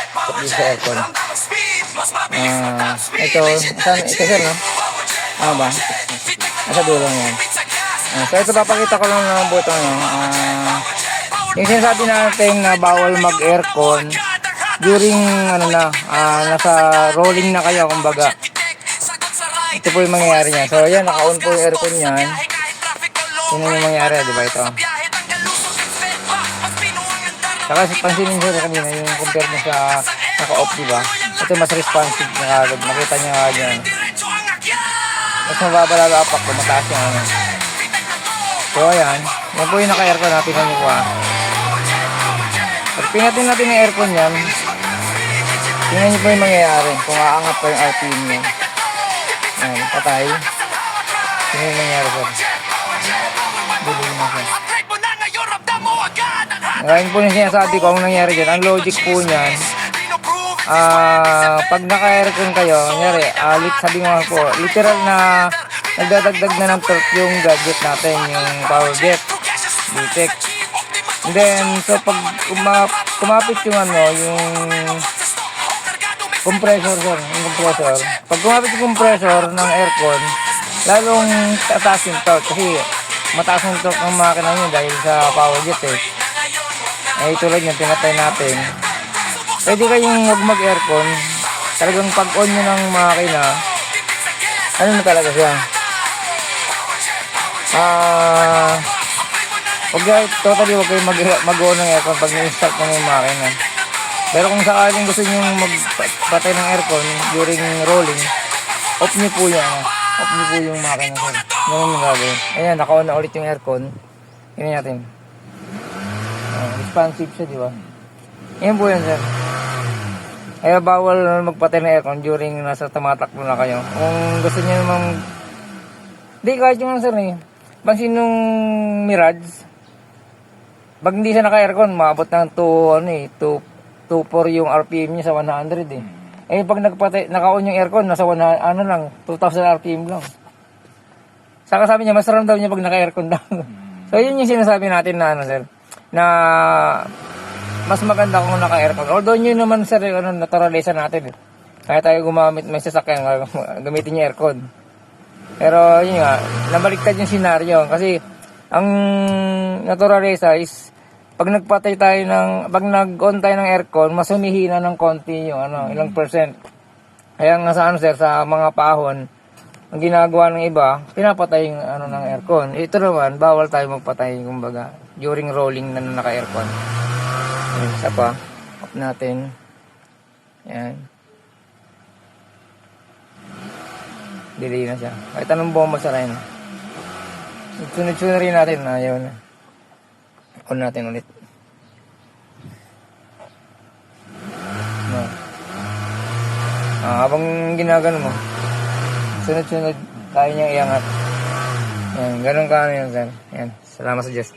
dito sa aircon. Ito sir, no? Ano ba? Nasa dulo yan. So ito papakita ko lang ng buto, no? Yung sinasabi natin na bawal mag-aircon during nasa rolling na kayo, kumbaga. Ito po yung mangyayari niya. So ayan, naka-on po yung aircon niyan. Yun yung mangyayari, di ba ito? Saka pansinin nyo kanina yung compare mo sa naka-off, di ba? Ito mas responsive na kagad. Makita nyo nga dyan. Mas mababa lalo apak ko, mataas yung ano. So ayan, yan po yung naka-aircon natin sa nyo ha. Pag pingatin natin yung aircon yan, tingnan nyo po yung mangyayari kung aangat pa yung RPM nyo. Ayan, patay. Tingnan yung mangyayari sir. Bilhin mo sir. Ngayon po yung sinasabi ko ang nangyari dyan. Ang logic po niyan, pag naka-aircon kayo, nangyari, sabi nga po, literal na nagdadagdag na ng torque yung gadget natin, yung power jet, BTEC. And then, so pag kumapit yung yung compressor, sir, yung compressor. Pag kumapit yung compressor ng aircon, lalong tataas yung torque kasi mataas yung torque ng makina nyo dahil sa power jet eh. Eh tulad yan, pinatay natin. Pwede kayong huwag mag-aircon. Talagang pag-on nyo ng makina, ano na talaga siya? Totally huwag kayong mag-on ng aircon pag na-install nyo yung makina. Pero kung sakaling gusto nyo magpatay ng aircon during rolling, off nyo po yan. Off nyo po yung makina. Ganun yung gagawin. Ayan, naka-on na ulit yung aircon. Tingnan natin. Responsive siya, di ba? Yan po yan, sir. Kaya bawal magpatay ng aircon during nasa tumatakbo na kayo. Kung gusto niyo namang di kahit yung sir eh. Pansin nung Mirage, pag hindi siya naka-aircon, maabot ng 2.4 yung RPM niya sa 100 eh. Eh pag naka-on yung aircon, nasa 2,000 RPM lang. Saka sabi niya, mas ramdam niya pag naka-aircon lang. So yun yung sinasabi natin na sir, na mas maganda kung naka-aircon. Although yun naman sir, naturalize natin eh. Kaya tayo gumamit, may sasakyan, gamitin yung aircon. Pero yun nga, nabaliktad yung senaryo. Kasi ang naturalize is, pag nagpatay tayo pag nag-on tayo ng aircon, mas humihina ng konti yung ilang percent. Kaya nga sa sir, sa mga pahon, ang ginagawa ng iba, pinapatay yung ng aircon. Ito naman, bawal tayo magpatay, kumbaga, during rolling na naka-aircon. Isa pa, off natin. Yan. Delay na siya. Kahit anong bomba sa line. Sunod-sunod rin natin. Ayaw na. On natin ulit. No. Habang ginagano mo, sunod-sunod, kaya niyang iangat. Yan. Ganun ka yun, sir. Yan. Salamat sa Diyos.